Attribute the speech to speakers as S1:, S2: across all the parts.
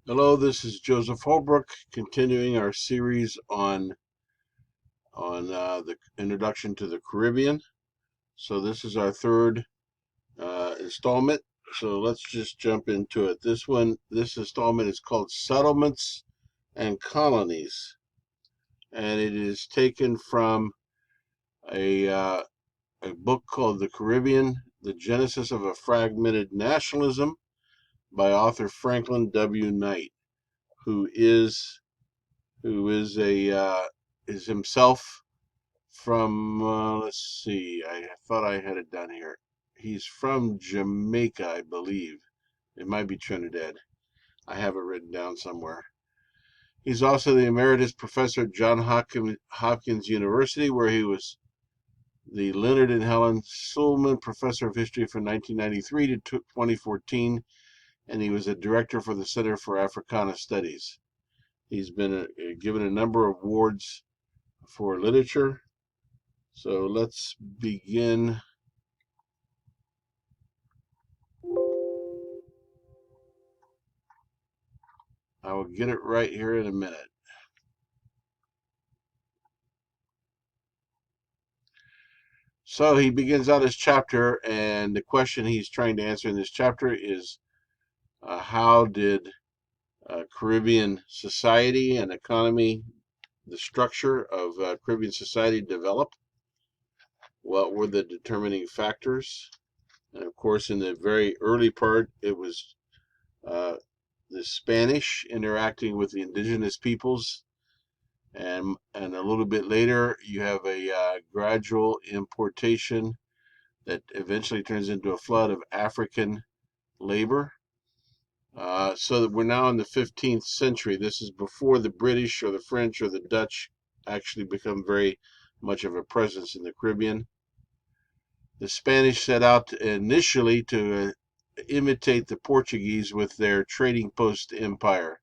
S1: Hello, this is Joseph Holbrook, continuing our series on the introduction to the Caribbean. So this is our third installment. So let's just jump into it. This installment is called Settlements and Colonies, and it is taken from a book called The Caribbean: The Genesis of a Fragmented Nationalism by author Franklin W. Knight, who is is himself from let's see, I thought I had it down here. He's from Jamaica, I believe. It might be Trinidad. I have it written down somewhere. He's also the emeritus professor at Johns Hopkins University, where he was the Leonard and Helen Suleman Professor of History from 1993 to 2014, and he was a director for the Center for Africana Studies. He's been given a number of awards for literature. So let's begin. I will get it right here in a minute. So he begins out his chapter, and the question he's trying to answer in this chapter is how did Caribbean society and economy, the structure of Caribbean society develop? What were the determining factors? And of course, in the very early part, it was uh, the Spanish interacting with the indigenous peoples, and a little bit later you have a gradual importation that eventually turns into a flood of African labor. So that we're now in the 15th century. This is before the British or the French or the Dutch actually become very much of a presence in the Caribbean. The Spanish set out initially to imitate the Portuguese with their trading post empire.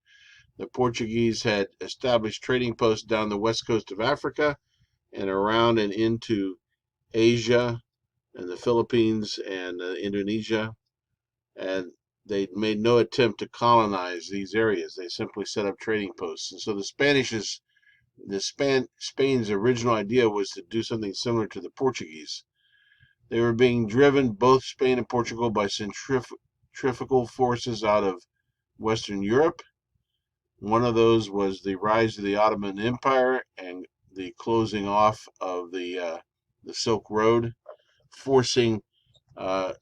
S1: The Portuguese had established trading posts down the west coast of Africa and around and into Asia and the Philippines and Indonesia, and they made no attempt to colonize these areas. They simply set up trading posts. And so Spain's original idea was to do something similar to the Portuguese. They were being driven, both Spain and Portugal, by centrifugal forces out of Western Europe. One of those was the rise of the Ottoman Empire and the closing off of the Silk Road, forcing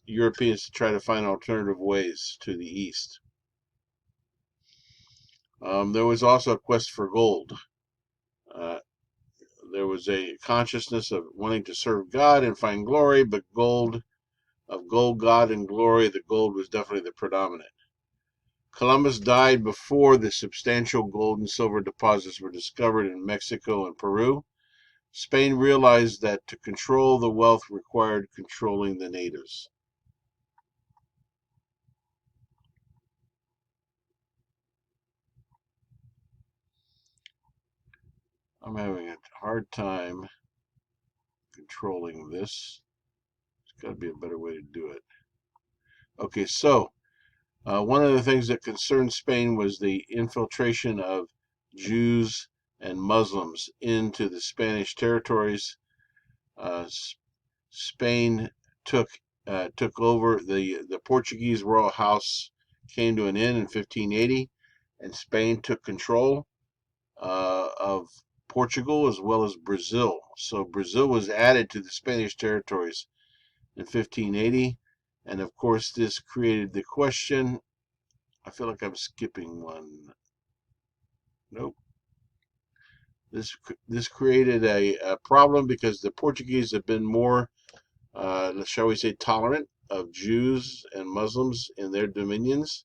S1: Europeans to try to find alternative ways to the east. There was also a quest for gold. Uh, there was a consciousness of wanting to serve God and find glory, but gold, God, and glory, the gold was definitely the predominant. Columbus died before the substantial gold and silver deposits were discovered in Mexico and Peru. Spain realized that to control the wealth required controlling the natives. I'm having a hard time controlling this. There's got to be a better way to do it. Okay, so one of the things that concerned Spain was the infiltration of Jews and Muslims into the Spanish territories. Uh, Spain took over the Portuguese royal house came to an end in 1580, and Spain took control of Portugal as well as Brazil. So Brazil was added to the Spanish territories in 1580, and of course this created the question. I feel like I'm skipping one. Nope. This created a problem because the Portuguese have been more, shall we say, tolerant of Jews and Muslims in their dominions.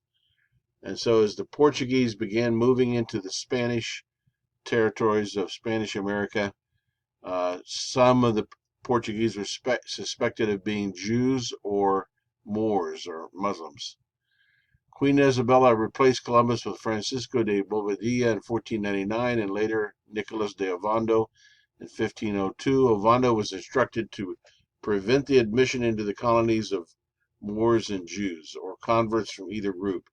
S1: And so as the Portuguese began moving into the Spanish territories of Spanish America, some of the Portuguese were suspected of being Jews or Moors or Muslims. Queen Isabella replaced Columbus with Francisco de Bobadilla in 1499 and later Nicolas de Ovando in 1502. Ovando was instructed to prevent the admission into the colonies of Moors and Jews or converts from either group.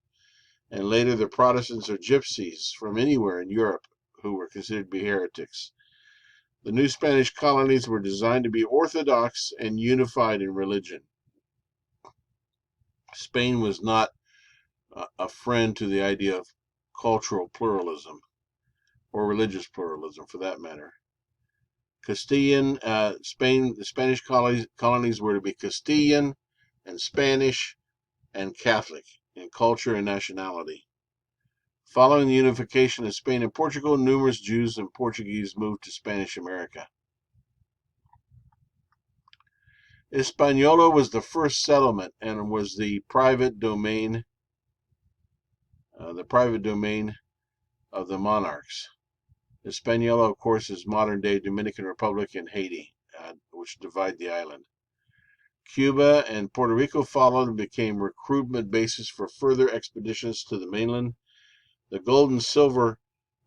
S1: and later the Protestants or gypsies from anywhere in Europe who were considered to be heretics. The new Spanish colonies were designed to be orthodox and unified in religion. Spain was not a friend to the idea of cultural pluralism, or religious pluralism for that matter. Castilian, the Spanish colonies were to be Castilian and Spanish and Catholic in culture and nationality. Following the unification of Spain and Portugal, numerous Jews and Portuguese moved to Spanish America. Hispaniola was the first settlement and was the private domain of the monarchs. Hispaniola, of course, is modern-day Dominican Republic and Haiti, which divide the island. Cuba and Puerto Rico followed and became recruitment bases for further expeditions to the mainland. The gold and silver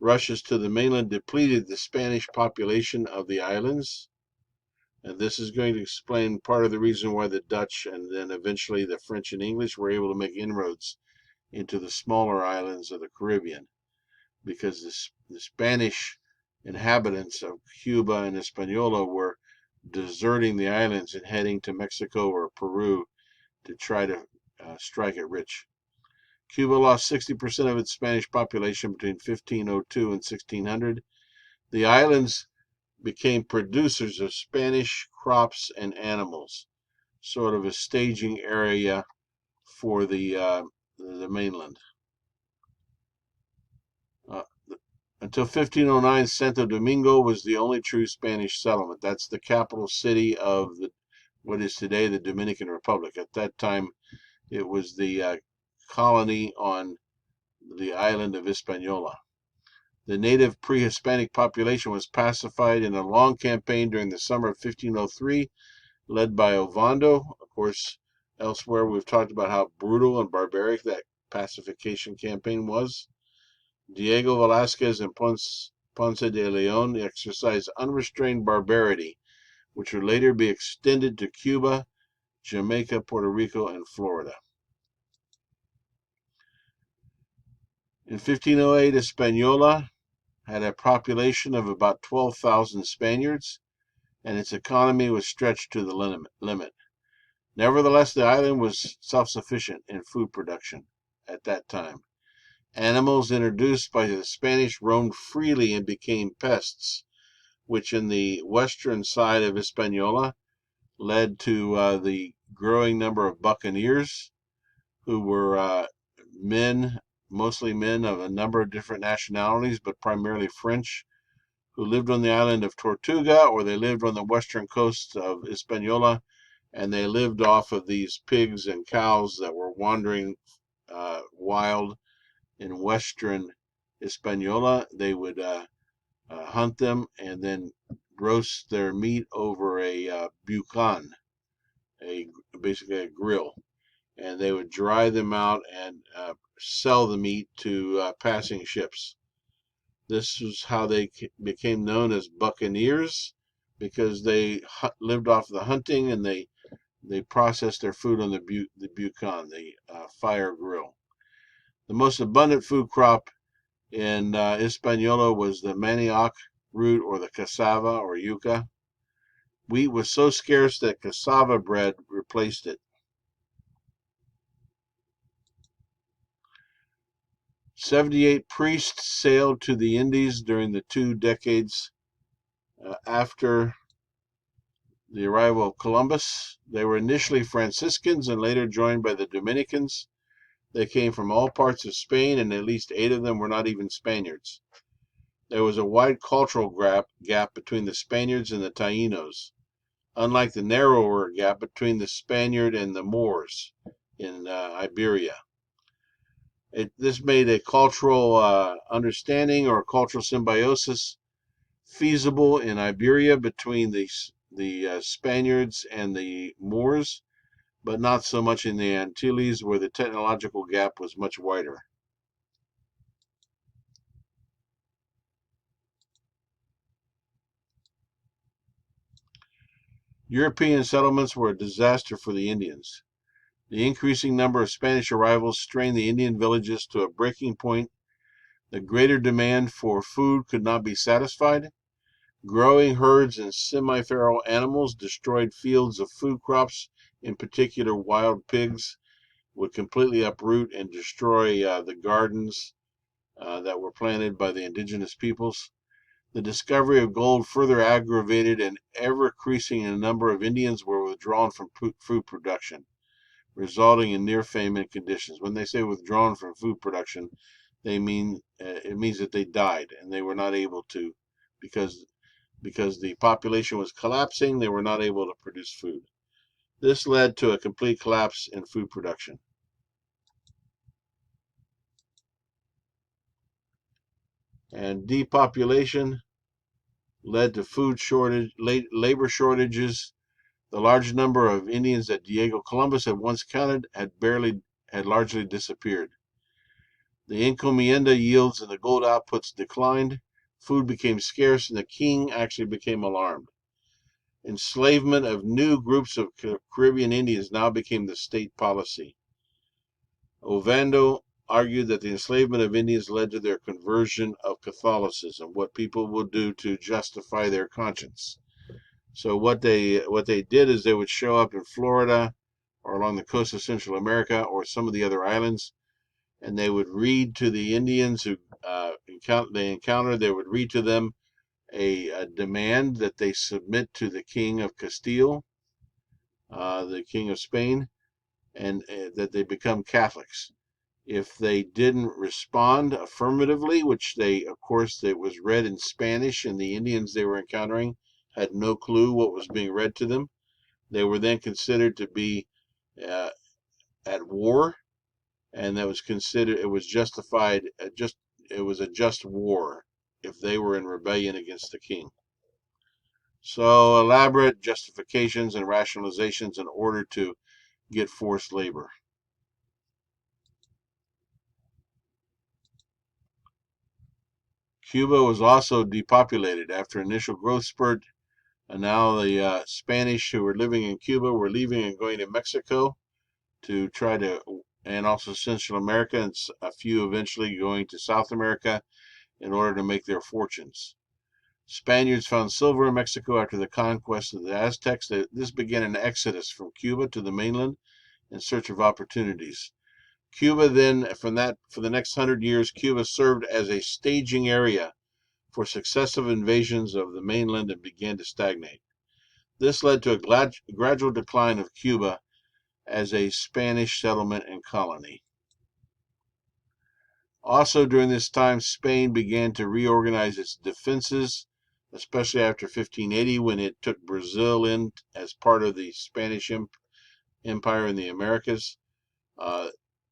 S1: rushes to the mainland depleted the Spanish population of the islands, and this is going to explain part of the reason why the Dutch and then eventually the French and English were able to make inroads into the smaller islands of the Caribbean, because the Spanish inhabitants of Cuba and Hispaniola were deserting the islands and heading to Mexico or Peru to try to strike it rich. Cuba lost 60% of its Spanish population between 1502 and 1600. The islands became producers of Spanish crops and animals, sort of a staging area for the mainland. Until 1509, Santo Domingo was the only true Spanish settlement. That's the capital city of what is today the Dominican Republic. At that time, it was the colony on the island of Hispaniola. The native pre-Hispanic population was pacified in a long campaign during the summer of 1503, led by Ovando. Of course, elsewhere we've talked about how brutal and barbaric that pacification campaign was. Diego Velázquez and Ponce de León exercised unrestrained barbarity, which would later be extended to Cuba, Jamaica, Puerto Rico, and Florida. In 1508, Hispaniola had a population of about 12,000 Spaniards, and its economy was stretched to the limit. Nevertheless, the island was self-sufficient in food production at that time. Animals introduced by the Spanish roamed freely and became pests, which in the western side of Hispaniola led to the growing number of buccaneers, who were mostly men of a number of different nationalities, but primarily French, who lived on the island of Tortuga, or they lived on the western coast of Hispaniola, and they lived off of these pigs and cows that were wandering wild in western Hispaniola. They would hunt them and then roast their meat over a bucan, basically a grill, and they would dry them out and sell the meat to passing ships. This was how they became known as buccaneers, because they lived off the hunting, and they processed their food on the bucan, the fire grill. The most abundant food crop in Hispaniola was the manioc root, or the cassava or yuca. Wheat was so scarce that cassava bread replaced it. 78 priests sailed to the Indies during the 2 decades after the arrival of Columbus. They were initially Franciscans and later joined by the Dominicans. They came from all parts of Spain, and at least 8 of them were not even Spaniards. There was a wide cultural gap between the Spaniards and the Taínos, unlike the narrower gap between the Spaniard and the Moors in Iberia. This made a cultural understanding or cultural symbiosis feasible in Iberia between the Spaniards and the Moors, but not so much in the Antilles, where the technological gap was much wider. European settlements were a disaster for the Indians. The increasing number of Spanish arrivals strained the Indian villages to a breaking point. The greater demand for food could not be satisfied. Growing herds and semi-feral animals destroyed fields of food crops, in particular wild pigs would completely uproot and destroy the gardens that were planted by the indigenous peoples. The discovery of gold further aggravated an ever-increasing number of Indians were withdrawn from food production, resulting in near-famine conditions. When they say withdrawn from food production, they mean it means that they died and they were not able to, because the population was collapsing, they were not able to produce food. This led to a complete collapse in food production. And depopulation led to food shortage, labor shortages. The large number of Indians that Diego Columbus had once counted had largely disappeared. The encomienda yields and the gold outputs declined. Food became scarce, and the king actually became alarmed. Enslavement of new groups of Caribbean Indians now became the state policy. Ovando argued that the enslavement of Indians led to their conversion of Catholicism, what people will do to justify their conscience. So what they did is they would show up in Florida or along the coast of Central America or some of the other islands, and they would read to the Indians who they encountered. They would read to them a demand that they submit to the King of Castile, the King of Spain, and that they become Catholics. If they didn't respond affirmatively, which of course, it was read in Spanish, and the Indians they were encountering had no clue what was being read to them, they were then considered to be at war, and that was considered, it was justified, it was a just war if they were in rebellion against the king. So elaborate justifications and rationalizations in order to get forced labor. Cuba was also depopulated after initial growth spurt, and now the Spanish who were living in Cuba were leaving and going to Mexico to try to, and also Central America, and a few eventually going to South America in order to make their fortunes. Spaniards found silver in Mexico after the conquest of the Aztecs. This began an exodus from Cuba to the mainland in search of opportunities. Cuba then, for the next 100 years, Cuba served as a staging area for successive invasions of the mainland and began to stagnate. This led to a gradual decline of Cuba as a Spanish settlement and colony. Also during this time, Spain began to reorganize its defenses, especially after 1580 when it took Brazil in as part of the Spanish Empire in the Americas.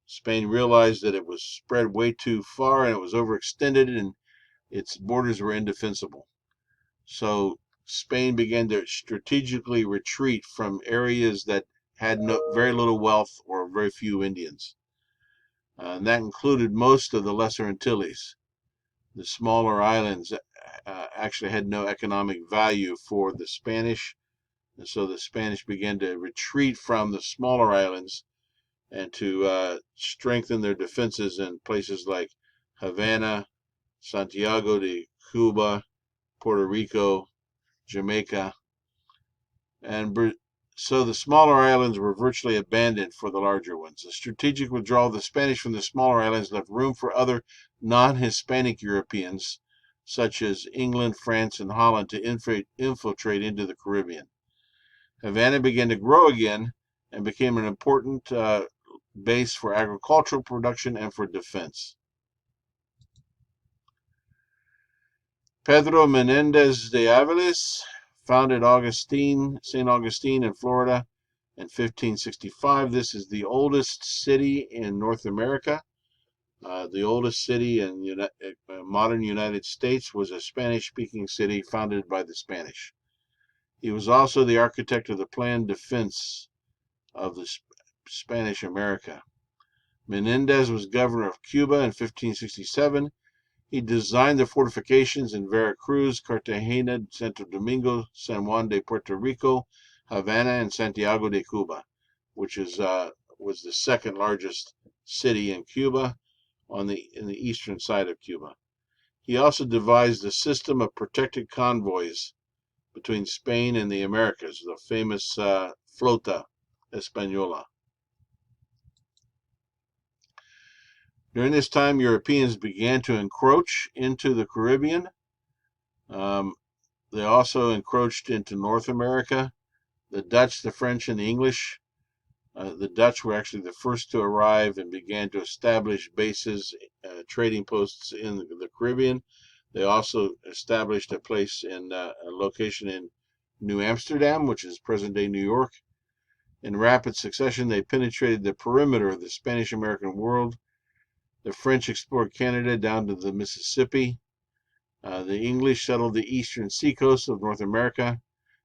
S1: Spain realized that it was spread way too far and it was overextended and its borders were indefensible. So Spain began to strategically retreat from areas that had very little wealth or very few Indians. And that included most of the Lesser Antilles. The smaller islands actually had no economic value for the Spanish, and so the Spanish began to retreat from the smaller islands and to strengthen their defenses in places like Havana, Santiago de Cuba, Puerto Rico, Jamaica, and so the smaller islands were virtually abandoned for the larger ones. The strategic withdrawal of the Spanish from the smaller islands left room for other non-Hispanic Europeans, such as England, France, and Holland, to infiltrate into the Caribbean. Havana began to grow again and became an important base for agricultural production and for defense. Pedro Menendez de Aviles founded St. Augustine in Florida in 1565. This is the oldest city in North America. The oldest city in modern United States was a Spanish-speaking city founded by the Spanish. He was also the architect of the planned defense of the Spanish America. Menendez was governor of Cuba in 1567. He designed the fortifications in Veracruz, Cartagena, Santo Domingo, San Juan de Puerto Rico, Havana, and Santiago de Cuba, which is was the second largest city in Cuba in the eastern side of Cuba. He also devised a system of protected convoys between Spain and the Americas, the famous Flota Hispaniola. During this time, Europeans began to encroach into the Caribbean. They also encroached into North America. The Dutch, the French, and the English. The Dutch were actually the first to arrive and began to establish bases, trading posts in the Caribbean. They also established a location in New Amsterdam, which is present-day New York. In rapid succession, they penetrated the perimeter of the Spanish-American world. The French explored Canada down to the Mississippi. The English settled the eastern seacoast of North America.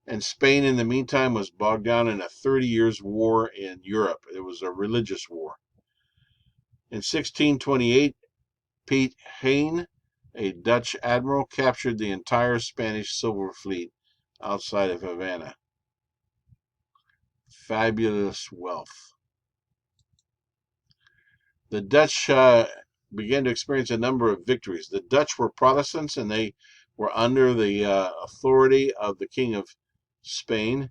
S1: And Spain, in the meantime, was bogged down in a 30 years war in Europe. It was a religious war. In 1628, Piet Hein, a Dutch admiral, captured the entire Spanish silver fleet outside of Havana. Fabulous wealth. The Dutch began to experience a number of victories. The Dutch were Protestants, and they were under the authority of the King of Spain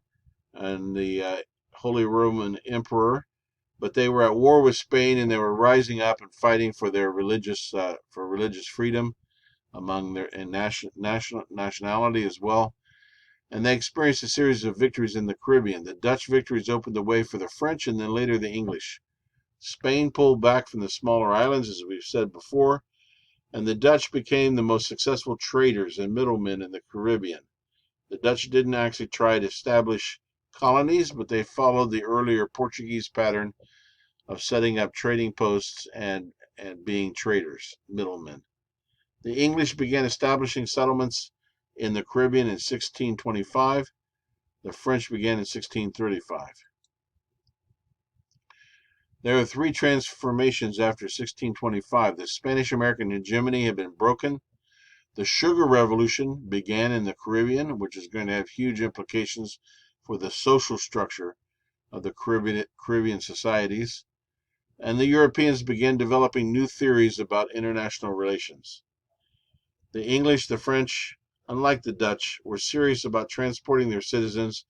S1: and the Holy Roman Emperor, but they were at war with Spain, and they were rising up and fighting for their religious freedom among their nationality as well. And they experienced a series of victories in the Caribbean. The Dutch victories opened the way for the French and then later the English. Spain pulled back from the smaller islands, as we've said before, and the Dutch became the most successful traders and middlemen in the Caribbean. The Dutch didn't actually try to establish colonies, but they followed the earlier Portuguese pattern of setting up trading posts and being traders, middlemen. The English began establishing settlements in the Caribbean in 1625. The French began in 1635. There were three transformations after 1625. The Spanish-American hegemony had been broken. The Sugar Revolution began in the Caribbean, which is going to have huge implications for the social structure of the Caribbean societies. And the Europeans began developing new theories about international relations. The English, the French, unlike the Dutch, were serious about transporting their citizens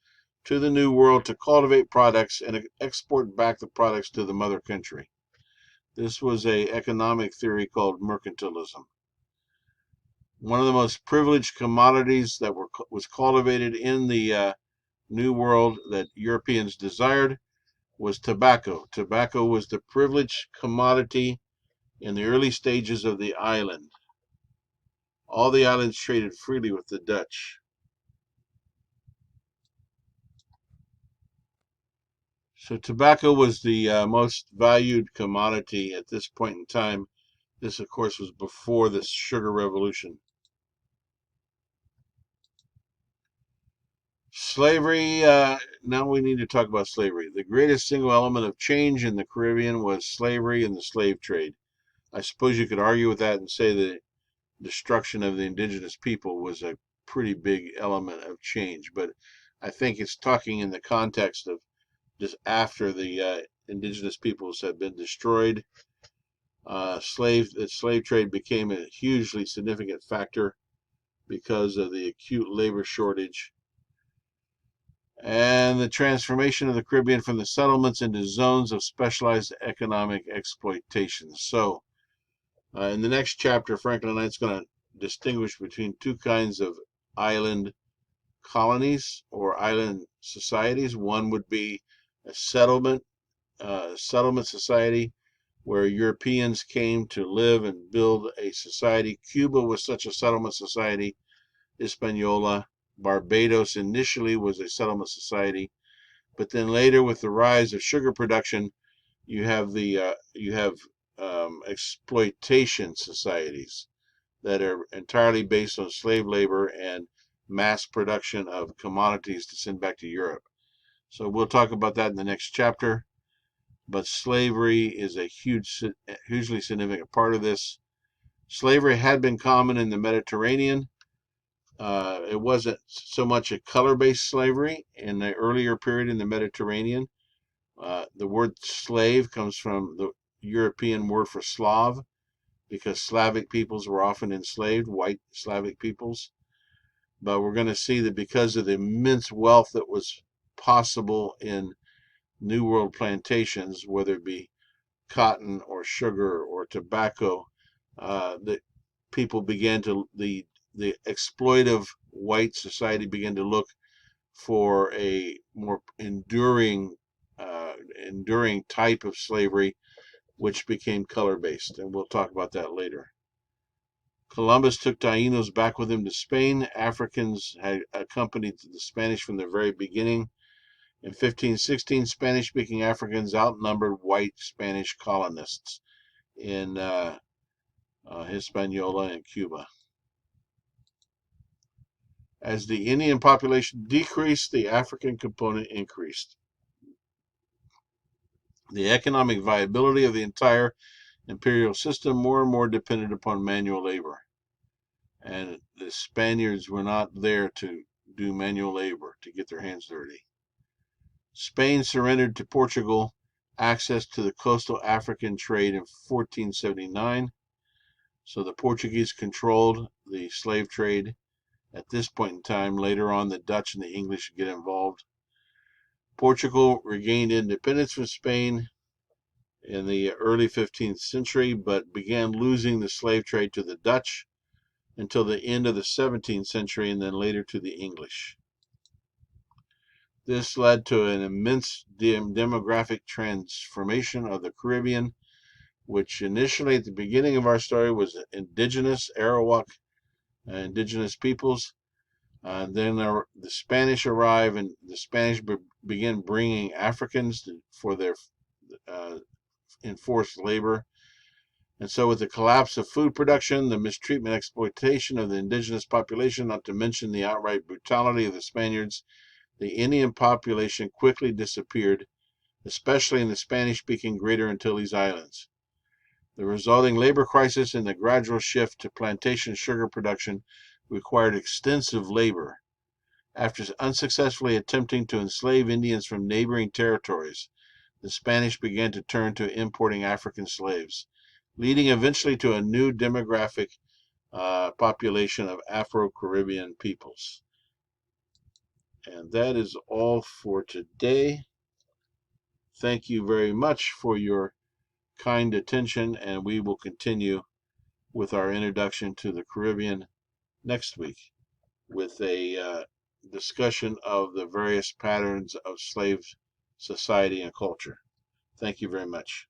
S1: to the New World to cultivate products and export back the products to the mother country. This was an economic theory called mercantilism. One of the most privileged commodities that was cultivated in the New World that Europeans desired was tobacco. Tobacco was the privileged commodity in the early stages of the island. All the islands traded freely with the Dutch. So tobacco was the most valued commodity at this point in time. This, of course, was before the Sugar Revolution. Slavery, now we need to talk about slavery. The greatest single element of change in the Caribbean was slavery and the slave trade. I suppose you could argue with that and say the destruction of the indigenous people was a pretty big element of change, but I think it's talking in the context of just after the indigenous peoples had been destroyed. The slave trade became a hugely significant factor because of the acute labor shortage and the transformation of the Caribbean from the settlements into zones of specialized economic exploitation. So, in the next chapter, Franklin Knight's going to distinguish between two kinds of island colonies or island societies. One would be a settlement society where Europeans came to live and build a society. Cuba was such a settlement society. Hispaniola, Barbados initially was a settlement society, but then later, with the rise of sugar production, you have exploitation societies that are entirely based on slave labor and mass production of commodities to send back to Europe. So we'll talk about that in the next chapter. But slavery is a hugely significant part of this. Slavery had been common in the Mediterranean. It wasn't so much a color-based slavery in the earlier period in the Mediterranean. The word slave comes from the European word for Slav, because Slavic peoples were often enslaved, white Slavic peoples. But we're going to see that because of the immense wealth that was possible in New World plantations, whether it be cotton or sugar or tobacco, that people began to, the exploitive white society began to look for a more enduring type of slavery, which became color-based, and we'll talk about that later. Columbus took Tainos back with him to Spain. Africans had accompanied the Spanish from the very beginning. In 1516, Spanish-speaking Africans outnumbered white Spanish colonists in Hispaniola and Cuba. As the Indian population decreased, the African component increased. The economic viability of the entire imperial system more and more depended upon manual labor. And the Spaniards were not there to do manual labor, to get their hands dirty. Spain surrendered to Portugal access to the coastal African trade in 1479. So the Portuguese controlled the slave trade at this point in time. Later on, the Dutch and the English get involved. Portugal regained independence from Spain in the early 15th century, but began losing the slave trade to the Dutch until the end of the 17th century, and then later to the English. This led to an immense demographic transformation of the Caribbean, which initially at the beginning of our story was indigenous Arawak indigenous peoples. Then the Spanish arrived, and the Spanish began bringing Africans for their enforced labor. And so with the collapse of food production, the mistreatment, exploitation of the indigenous population, not to mention the outright brutality of the Spaniards, the Indian population quickly disappeared, especially in the Spanish-speaking Greater Antilles Islands. The resulting labor crisis and the gradual shift to plantation sugar production required extensive labor. After unsuccessfully attempting to enslave Indians from neighboring territories, the Spanish began to turn to importing African slaves, leading eventually to a new demographic population of Afro-Caribbean peoples. And that is all for today. Thank you very much for your kind attention, and we will continue with our introduction to the Caribbean next week with a discussion of the various patterns of slave society and culture. Thank you very much.